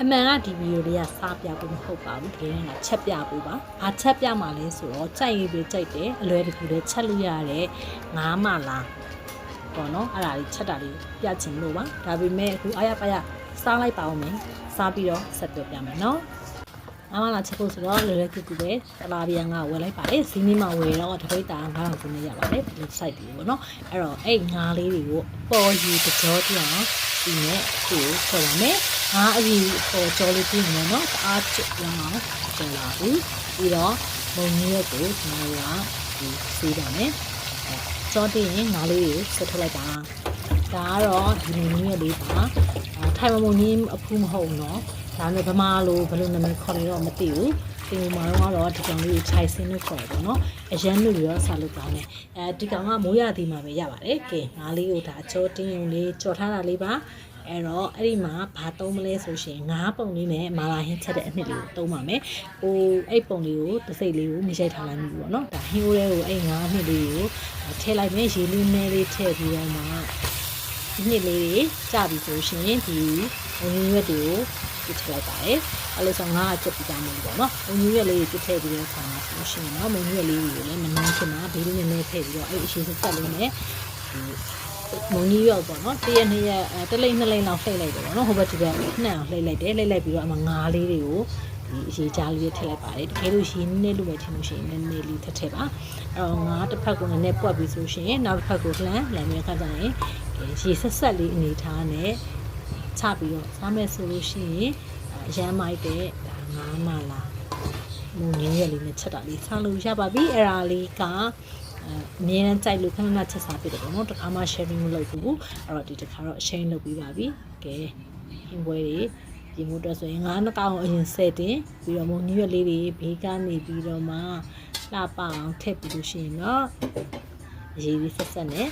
အမှန်ကဒီဗီဒီယိုလေးကစားပြဖို့မဟုတ်ပါဘူးတကယ်ကချက်ပြဖို့ပါဘာချက်ပြမှာလဲဆိုတော့ကြိုက်ရေးပဲကြိုက်တယ်အလွယ်တကူလေးချက်လို့ရတဲ့ငါးမလားပေါ့နော်အဲ့ဒါလေးချက်တာလေးပြချင်လို့ပါဒါပေမဲ့အခုအားရပါရစားလိုက်ပါဦးမယ်စားပြီးတော့ဆက်ပြောပြမယ်နော်ငါးမလားချက်ဖို့ဆိုတော့လွယ်လွယ်ကူကူပဲတလာပြန်ကဝယ်လိုက်ပါတယ်ဈေးနီးမှာဝယ်တော့တပိတ်တာ9000ကျင်းနေရပါတယ်ဒီ site ပြီးပေါ့နော်အဲ့တော့အဲ့ငါးလေးတွေကိုပေါ်ယူတကြောတရားဒီနဲ့ဒီကိုခေါ်ပါမယ်ငါအရင်ကြောလေးပြင်မယ်နော်တအားချစ်ရအောင်ကျော်လာဘူးပြီးတော့မုံကြီးရက်ကိုကျွန်တော်ကဒီစေးပါမယ်ကြောတင်ရင်ငါလေးကိုဆက်ထုတ်လိုက်ပါဒါကတော့ဒီမုံကြီးရက်လေးပါထိုင်မုံကြီးအဖူးမဟုတ်နော်ဒါနဲ့ဗမာလိုဘယ်လိုနာမည်ခေါ်လဲတော့မသိဘူးဒီမှာတော့ဒီကောင်လေးခြိုက်စင်းလို့ခေါ်တယ်ပေါ့နော်အရန်လို့ရောဆာလို့ကောင်းတယ်ဒီကောင်ကမိုးရသည်မှာပဲရပါတယ်ကဲငါလေးကိုဒါအကျော်တင်းုံလေးကြော်ထားတာလေးပါအဲ့တော့အဲ့ဒီမှာဘာသုံးမလဲဆိုရှင်ငါးပုံလေးနဲ့မာလာဟင်းချက်တဲ့အနှစ်လေးကိုသုံးပါမယ်ဟိုအဲ့ပုံလေးကိုတစ်စိတ်လေးကိုမြရိုက်ထားလိုက်ပြီပေါ့နော်ဒါဟင်းအိုးလေးကိုအဲ့ငါးနှစ်လေးကိုထည့်လိုက်မယ်ရေလေးနည်းလေးထည့်ပြီးတော့မှနှစ်လေးကြာပြီဆိုရှင်ဒီငွေရွက်တွေကိုပြစ်ထည့်လိုက်ပါတယ်အဲ့လိုဆိုငါးချက်ပြီးသားမျိုးပေါ့နော်ငွေရွက်လေးကိုပြစ်ထည့်ပြီးတော့ဆာမှာဆိုရှင်နော်ငွေရွက်လေးကိုလည်းမနှမ်းချင်တာဘေးလေးနည်းနည်းထည့်ပြီးတော့အဲ့အရှိဆက်လေးနဲ့မုံကြီးရောက်ပေါ့နော်တရက်နှစ်ရက်တစ်လိမ့်နှစ်လိမ့်လောက်လှိမ့်လိုက်တယ်ပေါ့နော်ဟိုဘက်ဒီဘက်နှံ့အောင်လှိမ့်လိုက်တယ်လှိမ့်လိုက်ပြီးတော့အမငါးလေးတွေကိုဒီအရေးကြားလေးထည့်လိုက်ပါတယ်တကယ်လို့ရင်းနေလို့ပဲထင်လို့ရှိရင်နည်းနည်းလေးထည့်ပါအဲ့တော့ငါးတစ်ဖက်ကိုနည်းနည်းပွက်ပြီးဆိုရှင်နောက်တစ်ဖက်ကိုလှမ်းမြခါကြရင်ရေဆက်ဆက်လေးအနေထားနဲ့ချပြီးတော့စားမယ်ဆိုလို့ရှိရင်အရမ်းမိုက်တဲ့ဒါငါးမလားမုံကြီးရက်လေးနဲ့ချက်တာလေးစားလို့ရပါပြီအဲ့ဒါလေးကအမြဲတမ်းကြိုက်လို့ခဏခဏချက်စားပြတယ်ပေါ့နော်တခါမှ sharing မလုပ်ဘူးအဲ့တော့ဒီတစ်ခါတော့ share လုပ်ပြီးပါပြီကဲဟင်းပွဲတွေပြင်ဖို့အတွက်ဆိုရင်ငါးနှစ်ကောင်အရင်ဆက်တင်ပြီးတော့မုံကြီးရွက်လေးတွေဘေးကနေပြီးတော့မှလှပအောင်ထည့်ပြီးလို့ရှိရင်တော့ရေးလေးဆက်ဆက်နဲ့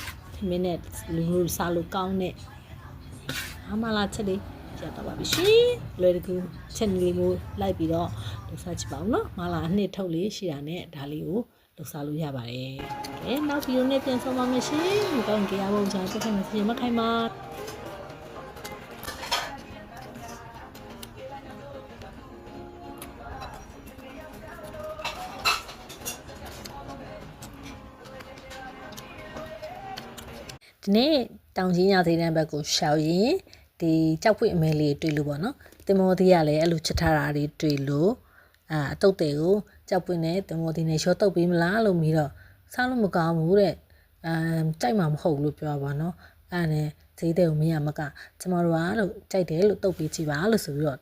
မင်းနဲ့လူစားလို့ကောင်းတဲ့အမလာချက်လေးရတော့ပါပြီရှင်လွယ်တကူချက်လေးမျိုးလိုက်ပြီးတော့လုပ်စားကြည့်ပါဦးနော်မလာအနှစ်ထုတ်လေးရှိတာနဲ့ဒါလေးကိုလုပ်စားလို့ရပါတယ်ကဲနောက်ဗီဒီယိုနဲ့ပြန်ဆောင်ပါမယ်ရှင်ဒီကောင်းကြရဖို့ကြာဆက်ဆက်မယ်ရှင်မခိုင်ပါဒီနေ့တောင်ကြီးညသေးတဲ့ဘက်ကိုရှောက်ရင်ဒီကြောက်ပွင့်အမဲလေးတွေ့လို့ပေါ့နော်တင်မောသေးရလည်းအဲ့လိုချက်ထားတာတွေတွေ့လို့အတုတ်တွေကိုကြောက်ပွင့်နဲ့တင်မောသေးနဲ့ရောတုတ်ပေးမလားလို့ပြီးတော့စားလို့မကောင်းဘူးတဲ့ကြိုက်မှာမဟုတ်ဘူးလို့ပြောပါနော်အဲ့နဲ့ဈေးတဲ့ကိုမရမကကျမတို့ကလို့ကြိုက်တယ်လို့တုတ်ပေးကြည့်ပါလို့ဆိုပြီးတော့